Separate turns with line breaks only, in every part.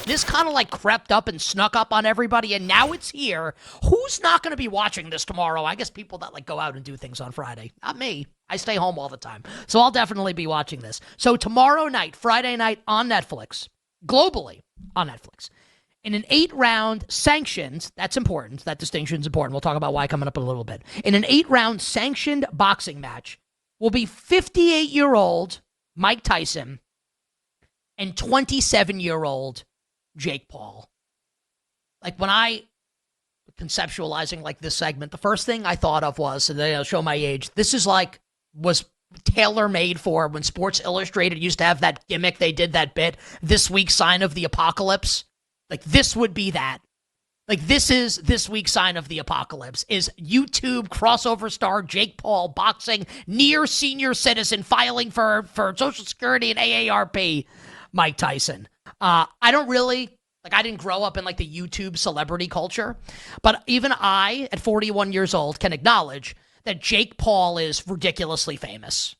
this kind of like crept up and snuck up on everybody, and now it's here. Who's not going to be watching this tomorrow? I guess people that like go out and do things on Friday. Not me. I stay home all the time. So I'll definitely be watching this. So tomorrow night, Friday night on Netflix, globally on Netflix, in an 8-round sanctioned, that's important, that distinction's important. We'll talk about why coming up in a little bit. In an 8-round sanctioned boxing match will be 58-year-old Mike Tyson and 27-year-old Jake Paul. Like when I conceptualizing like this segment, the first thing I thought of was, and I'll show my age, this is like, was tailor-made for when Sports Illustrated used to have that gimmick. They did that bit, This Week's Sign of the Apocalypse. Like this would be that. Like this is this week's sign of the apocalypse is YouTube crossover star Jake Paul boxing near senior citizen filing for Social Security and AARP Mike Tyson. I don't really, like I didn't grow up in like the YouTube celebrity culture, but even I at 41 years old can acknowledge that Jake Paul is ridiculously famous.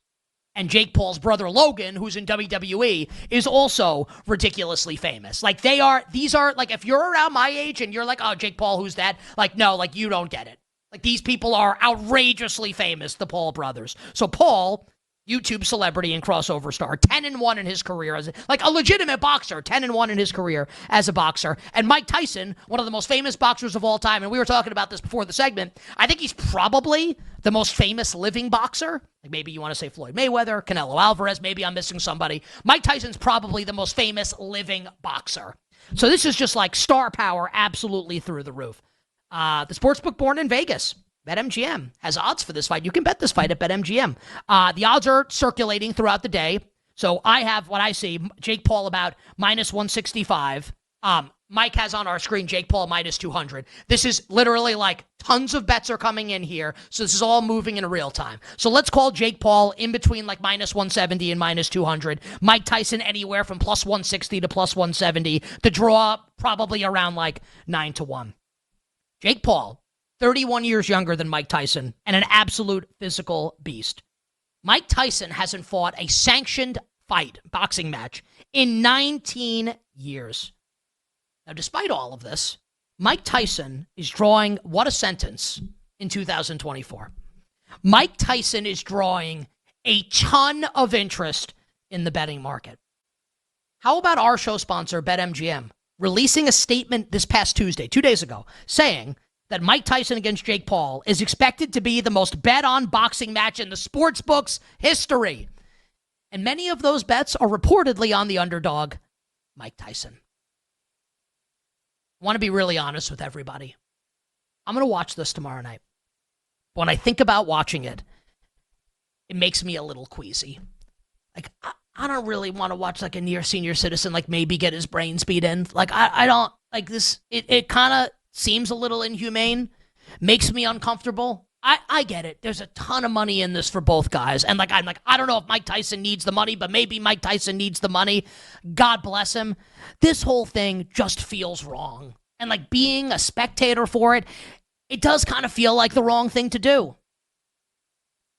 And Jake Paul's brother Logan, who's in WWE, is also ridiculously famous. Like these are, like if you're around my age and you're like, oh, Jake Paul, who's that? Like, no, like you don't get it. Like these people are outrageously famous, the Paul brothers. So Paul, YouTube celebrity and crossover star, 10-1 in his career as like a legitimate boxer, 10-1 in his career as a boxer. And Mike Tyson, one of the most famous boxers of all time, and we were talking about this before the segment, I think he's probably the most famous living boxer. Like maybe you want to say Floyd Mayweather, Canelo Alvarez, maybe I'm missing somebody. Mike Tyson's probably the most famous living boxer. So this is just like star power absolutely through the roof. The sportsbook born in Vegas, BetMGM, has odds for this fight. You can bet this fight at BetMGM. The odds are circulating throughout the day. So I have what I see, Jake Paul about minus 165. Mike has on our screen Jake Paul minus 200. This is literally like tons of bets are coming in here. So this is all moving in real time. So let's call Jake Paul in between like minus 170 and minus 200. Mike Tyson anywhere from plus 160 to plus 170. The draw probably around like 9-1. Jake Paul, 31 years younger than Mike Tyson and an absolute physical beast. Mike Tyson hasn't fought a sanctioned fight, boxing match, in 19 years. Now, despite all of this, Mike Tyson is drawing what a sentence in 2024. Mike Tyson is drawing a ton of interest in the betting market. How about our show sponsor, BetMGM, releasing a statement this past Tuesday, 2 days ago, saying that Mike Tyson against Jake Paul is expected to be the most bet-on boxing match in the sportsbook's history. And many of those bets are reportedly on the underdog, Mike Tyson. I want to be really honest with everybody. I'm going to watch this tomorrow night. When I think about watching it, it makes me a little queasy. Like, I don't really want to watch like a near senior citizen, like maybe get his brains beat in. Like, I don't like this. It kind of seems a little inhumane, makes me uncomfortable. I get it. There's a ton of money in this for both guys. And like, I'm like, I don't know if Mike Tyson needs the money, but maybe Mike Tyson needs the money. God bless him. This whole thing just feels wrong. And like being a spectator for it, it does kind of feel like the wrong thing to do.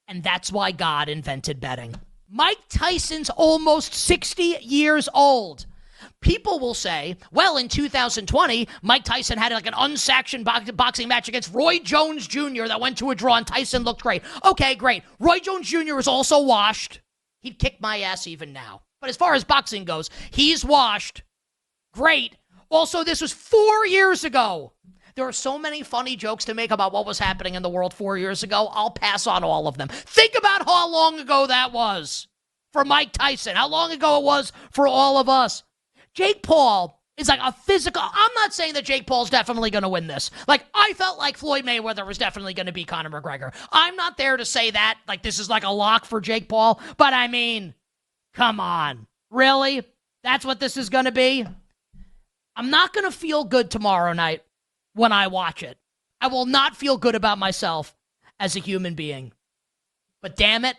And that's why God invented betting. Mike Tyson's almost 60 years old. People will say, well, in 2020, Mike Tyson had like an unsanctioned boxing match against Roy Jones Jr. that went to a draw and Tyson looked great. Okay, great. Roy Jones Jr. is also washed. He'd kick my ass even now. But as far as boxing goes, he's washed. Great. Also, this was 4 years ago. There are so many funny jokes to make about what was happening in the world 4 years ago. I'll pass on all of them. Think about how long ago that was for Mike Tyson, how long ago it was for all of us. Jake Paul is like a physical. I'm not saying that Jake Paul's definitely going to win this. Like, I felt like Floyd Mayweather was definitely going to beat Conor McGregor. I'm not there to say that, like, this is like a lock for Jake Paul. But I mean, come on. Really? That's what this is going to be? I'm not going to feel good tomorrow night when I watch it. I will not feel good about myself as a human being. But damn it,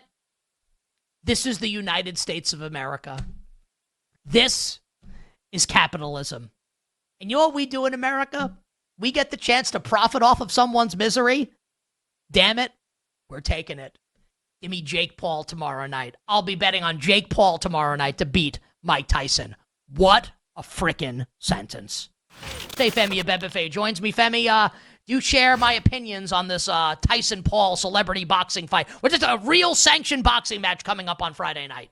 this is the United States of America. This is capitalism. And you know what we do in America? We get the chance to profit off of someone's misery. Damn it, we're taking it. Give me Jake Paul tomorrow night. I'll be betting on Jake Paul tomorrow night to beat Mike Tyson. What a frickin' sentence. Say Femi Abebefe joins me. Femi, do you share my opinions on this Tyson-Paul celebrity boxing fight, which is a real sanctioned boxing match coming up on Friday night?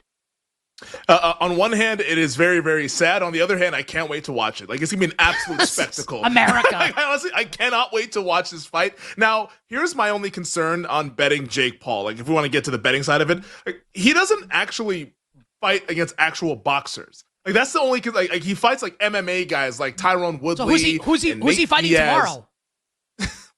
On one hand, it is very, very sad. On the other hand, I can't wait to watch it. Like, it's gonna be an absolute spectacle.
America.
Honestly, I cannot wait to watch this fight. Now, here's my only concern on betting Jake Paul. Like, if we want to get to the betting side of it, like, he doesn't actually fight against actual boxers. Like, that's the only, like he fights like MMA guys like Tyrone Woodley.
So who's he fighting tomorrow?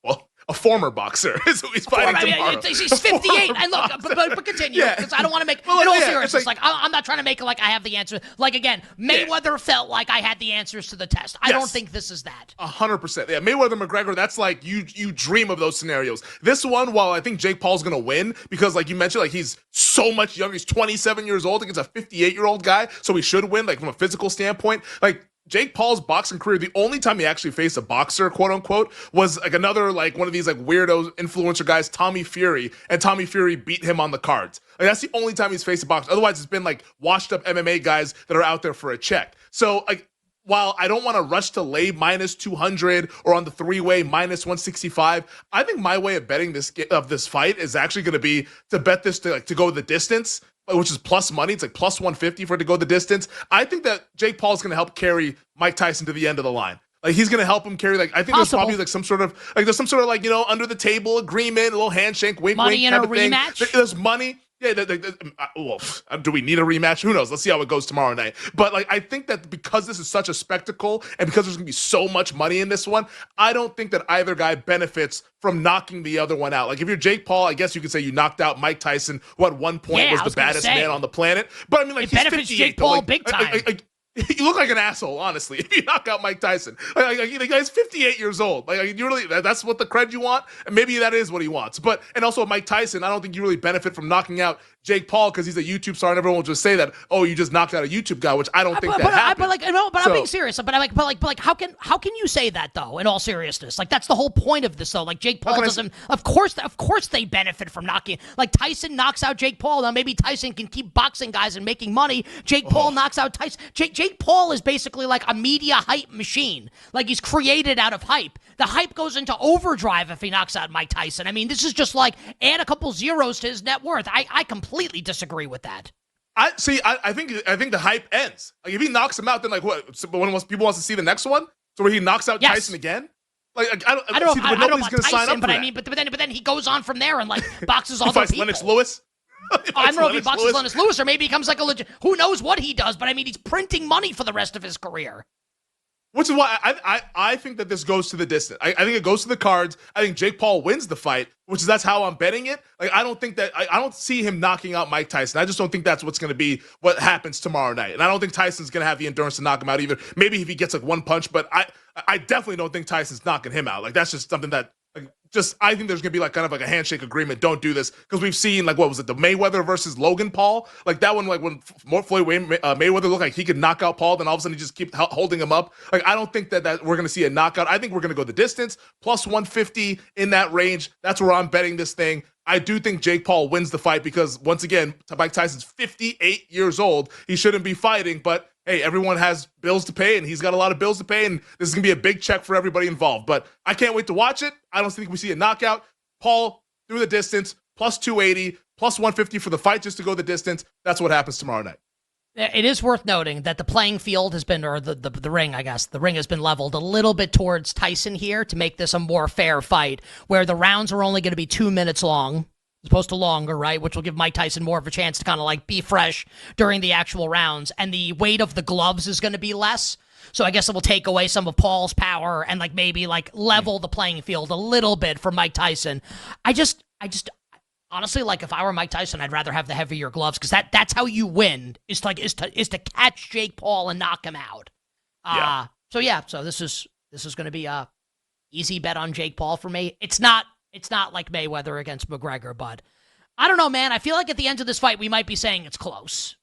Well, a former boxer is who he's fighting tomorrow.
He's 58. And look, but continue, because I don't want to make, in all seriousness, like, I'm not trying to make it like I have the answer. Like, again, Mayweather felt like I had the answers to the test. I don't think this is that.
100%. Yeah, Mayweather-McGregor, that's like, you dream of those scenarios. This one, while I think Jake Paul's going to win, because like you mentioned, like he's so much younger. He's 27 years old against a 58-year-old guy, so he should win, like from a physical standpoint. Like, Jake Paul's boxing career, the only time he actually faced a boxer, quote unquote, was like another, like one of these like weirdo influencer guys, Tommy Fury, and Tommy Fury beat him on the cards. Like, that's the only time he's faced a boxer. Otherwise, it's been like washed up MMA guys that are out there for a check. So like, while I don't want to rush to lay minus 200 or on the three-way minus 165, I think my way of betting this fight is actually going to be to bet this to go the distance, which is plus money. It's like plus 150 for it to go the distance. I think that Jake Paul is going to help carry Mike Tyson to the end of the line. Like, he's going to help him carry, like, I think there's probably like some sort of, like, under the table agreement, a little handshake, wink,
money
wink,
in a rematch.
There's money. Yeah, well, do we need a rematch? Who knows? Let's see how it goes tomorrow night. But like, I think that because this is such a spectacle and because there's gonna be so much money in this one, I don't think that either guy benefits from knocking the other one out. Like, if you're Jake Paul, I guess you could say you knocked out Mike Tyson, who at one point was the baddest man on the planet. But I mean, like,
it benefits Jake Paul big time.
You look like an asshole, honestly, if you knock out Mike Tyson. The guy's 58 years old. Like, you really, that's what the cred you want? And maybe that is what he wants. And also Mike Tyson, I don't think you really benefit from knocking out Jake Paul because he's a YouTube star and everyone will just say that, oh, you just knocked out a YouTube guy, which I don't think that happened.
I'm being serious. But how can you say that though? In all seriousness, like, that's the whole point of this though. Like, Jake Paul doesn't. Of course they benefit from knocking. Like, Tyson knocks out Jake Paul. Now maybe Tyson can keep boxing guys and making money. Jake Paul knocks out Tyson. Jake Paul is basically like a media hype machine. Like, he's created out of hype. The hype goes into overdrive if he knocks out Mike Tyson. I mean, this is just like add a couple zeros to his net worth. I completely disagree with that.
I think the hype ends. Like, if he knocks him out, then like what? When people wants to see the next one, so where he knocks out Tyson again. Like, I don't know about Tyson,
but I mean, but then he goes on from there and like boxes all the people.
Lennox Lewis.
I don't know if he boxes Lennox Lewis or maybe he becomes like a legit. Who knows what he does? But I mean, he's printing money for the rest of his career.
Which is why I think that this goes to the distance. I think it goes to the cards. I think Jake Paul wins the fight, that's how I'm betting it. Like, I don't think that I don't see him knocking out Mike Tyson. I just don't think that's what's going to be what happens tomorrow night. And I don't think Tyson's going to have the endurance to knock him out either. Maybe if he gets like one punch, but I definitely don't think Tyson's knocking him out. Like, that's just something that I think there's going to be like kind of like a handshake agreement. Don't do this. Because we've seen, like, what was it? The Mayweather versus Logan Paul? Like, that one, like when Floyd Mayweather looked like he could knock out Paul, then all of a sudden he just keep holding him up. Like, I don't think that we're going to see a knockout. I think we're going to go the distance, plus 150 in that range. That's where I'm betting this thing. I do think Jake Paul wins the fight because, once again, Mike Tyson's 58 years old. He shouldn't be fighting, but hey, everyone has bills to pay, and he's got a lot of bills to pay, and this is going to be a big check for everybody involved. But I can't wait to watch it. I don't think we see a knockout. Paul, through the distance, plus 280, plus 150 for the fight just to go the distance. That's what happens tomorrow night.
It is worth noting that the playing field has been, or the ring, I guess, the ring has been leveled a little bit towards Tyson here to make this a more fair fight, where the rounds are only going to be 2 minutes long, as opposed to longer, right? Which will give Mike Tyson more of a chance to kind of like be fresh during the actual rounds. And the weight of the gloves is going to be less. So I guess it will take away some of Paul's power and like maybe like level the playing field a little bit for Mike Tyson. I just honestly, like, if I were Mike Tyson, I'd rather have the heavier gloves because that's how you win is to catch Jake Paul and knock him out. So this is going to be a easy bet on Jake Paul for me. It's not like Mayweather against McGregor, but I don't know, man. I feel like at the end of this fight, we might be saying it's close.